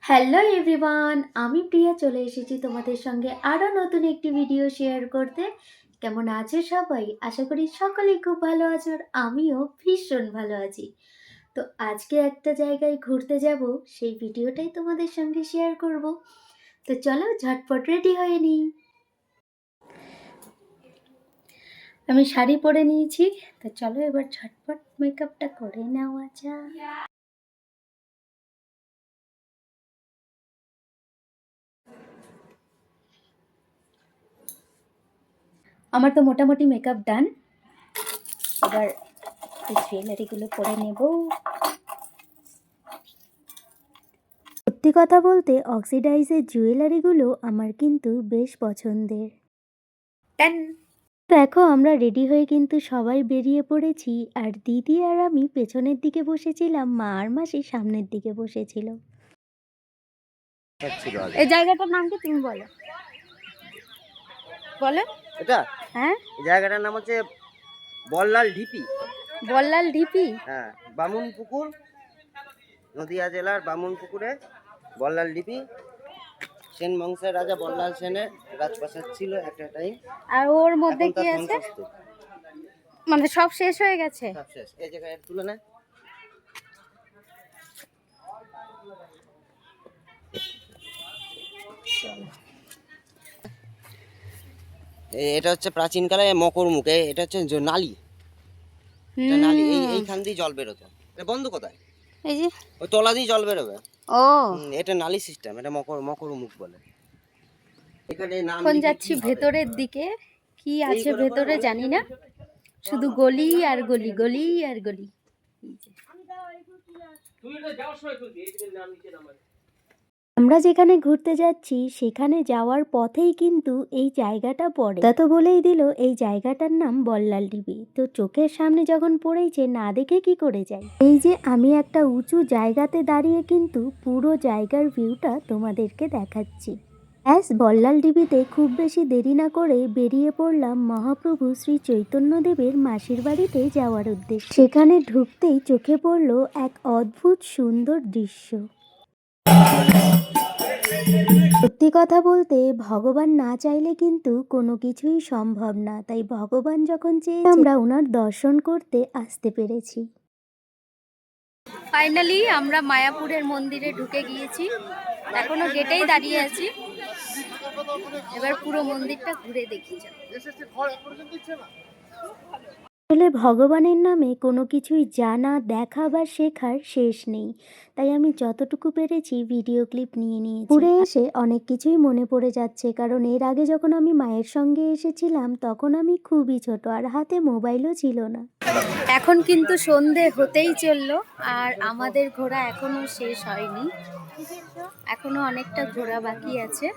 Hello everyone, আমি প্রিয়া চলে এসেছি তোমাদের সঙ্গে আরও নতুন একটি ভিডিও শেয়ার করতে। কেমন আছো সবাই? আশা করি সকলেই খুব ভালো আছো আর আমিও ভীষণ ভালো আছি। তো আজকে একটা জায়গায় ঘুরতে যাব, সেই ভিডিওটাই তোমাদের সঙ্গে শেয়ার করব। তো চলো ঝটপট রেডি হয়ে নিই। আমি শাড়ি পরে নিয়েছি, তো চলো এবার ঝটপট মেকআপটা করে নেওয়া যাক। আমার তো মোটামুটি মেকআপ ডান। এবার এই জুয়েলারিগুলো পরে নেব। সত্যি কথা বলতে অক্সিডাইজের জুয়েলারিগুলো আমার কিন্তু বেশ পছন্দের। দেখো আমরা রেডি হয়ে কিন্তু সবাই বেরিয়ে পড়েছি, আর দিদি আর আমি পেছনের দিকে বসেছিলাম, মা আর মাসি সামনের দিকে বসেছিল। এই জায়গাটার নাম কি তুমি বলো? বলো। এটা হ্যাঁ, এই জায়গাটার নাম হচ্ছে বল্লাল ঢিপি। বল্লাল ঢিপি। হ্যাঁ, বামুনপুকুর, নদিয়া জেলার বামুনপুকুরে বল্লাল ঢিপি। সেন বংশের রাজা বল্লাল সেনের রাজপ্রাসাদ ছিল একটা টাইম। আর ওর মধ্যে এখন কি তার আছে? ধ্বংসস্তূপ। মানে সব শেষ হয়ে গেছে? সব শেষ। এই জায়গায় তুলে নেয়। এটা হচ্ছে প্রাচীনকালে মকর মুখে, এটা হচ্ছে নালী। এটা নালী, এইখান দিয়ে জল বেরোতো। এটা বন্ধ কোথায়? এই যে ওই তলা দিয়ে জল বেরোবে। ও, এটা নালী সিস্টেম, এটা মকর মুখ বলে। এখানে নাম এখন লিখে যাচ্ছি কি হবে? ভেতরের দিকে, কি এই আছে করে ভেতরে জানি না, শুধু গলি আর গলি, গলি আর গলি। আমরা যেখানে ঘুরতে যাচ্ছি সেখানে যাওয়ার পথেই কিন্তু এই জায়গাটা পড়ে। তা তো বলেই দিল এই জায়গাটার নাম বল্লাল ঢিপি। তো চোখের সামনে যখন পড়েছে না দেখে কি করে যাই। এই যে আমি একটা উঁচু জায়গাতে দাঁড়িয়ে কিন্তু পুরো জায়গার ভিউটা তোমাদেরকে দেখাচ্ছি। বল্লাল ঢিপিতে খুব বেশি দেরি না করে বেরিয়ে পড়লাম মহাপ্রভু শ্রী চৈতন্যদেবের মাসির বাড়িতে যাওয়ার উদ্দেশ্যে। সেখানে ঢুকতেই চোখে পড়ল এক অদ্ভুত সুন্দর দৃশ্য। সত্যি কথা বলতে ভগবান না চাইলে কিন্তু কোনো কিছুই সম্ভব না, তাই ভগবান যখন চেয়েছে আমরা ওনার দর্শন করতে আসতে পেরেছি। ফাইনালি আমরা মায়াপুরের মন্দিরে ঢুকে গিয়েছি, এখনো গেটেই দাঁড়িয়ে আছি। এবার পুরো মন্দিরটা ঘুরে দেখি। আসলে ভগবানের নামে কোনো কিছুই জানা, দেখা বা শেখার শেষ নেই, তাই আমি যতটুকু পেরেছি ভিডিও ক্লিপ নিয়ে নিয়েছি। ঘুরে এসে অনেক কিছুই মনে পড়ে যাচ্ছে, কারণ এর আগে যখন আমি মায়ের সঙ্গে এসেছিলাম তখন আমি খুবই ছোট আর হাতে মোবাইলও ছিল না। এখন কিন্তু সন্ধে হতেই চললো আর আমাদের ঘোরা এখনো শেষ হয়নি, এখনো অনেকটা ঘোরা বাকি আছে।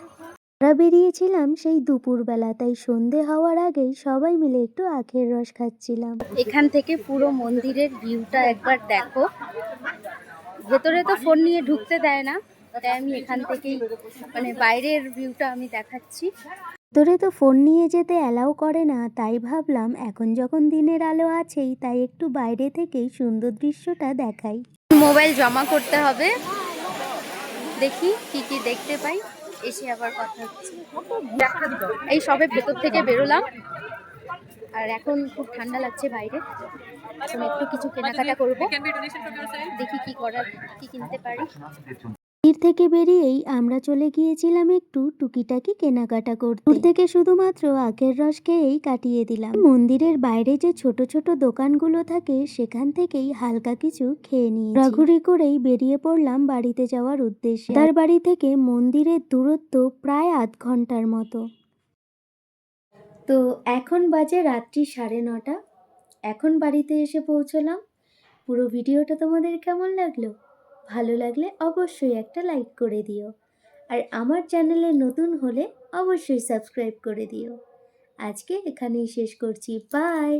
আমরা বেরিয়েছিলাম সেই দুপুরবেলা, তাই সন্ধে হওয়ার আগেই সবাই মিলে একটু আখের রস খাচ্ছিলাম। এখান থেকে পুরো মন্দিরের ভিউটা একবার দেখো। ভেতরে তো ফোন নিয়ে ঢুকতে দেয় না, তাই আমি এখান থেকেই মানে বাইরের ভিউটা আমি দেখাচ্ছি। ভেতরে তো ফোন নিয়ে যেতে অ্যালাউ করে না, তাই ভাবলাম এখন যখন দিনের আলো আছেই তাই একটু বাইরে থেকেই সুন্দর দৃশ্যটা দেখাই। মোবাইল জমা করতে হবে, দেখি কি কি দেখতে পাই, এসে আবার কথা হচ্ছে। এই সবে ভেতর থেকে বেরোলাম আর এখন খুব ঠান্ডা লাগছে বাইরে, এখন একটু কিছু কেনাকাটা করবো, দেখি কি করার, কি কিনতে পারি। মন্দির থেকে বেরিয়েই আমরা চলে গিয়েছিলাম একটু টুকিটাকি কেনাকাটা করতে। দূর থেকে শুধুমাত্র আখের রস খেয়েই কাটিয়ে দিলাম। মন্দিরের বাইরে যে ছোট ছোট দোকানগুলো থাকে সেখান থেকেই হালকা কিছু খেয়ে নিয়ে ঘোরাঘুরি করেই বেরিয়ে পড়লাম বাড়িতে যাওয়ার উদ্দেশ্যে। তার বাড়ি থেকে মন্দিরের দূরত্ব প্রায় আধ ঘন্টার মতো। তো এখন বাজে রাত্রি 9:30। এখন বাড়িতে এসে পৌঁছলাম। পুরো ভিডিওটা তোমাদের কেমন লাগলো? ভালো লাগলে অবশ্যই একটা লাইক করে দিও, আর আমার চ্যানেলে নতুন হলে অবশ্যই সাবস্ক্রাইব করে দিও। আজকে এখানেই শেষ করছি, বাই।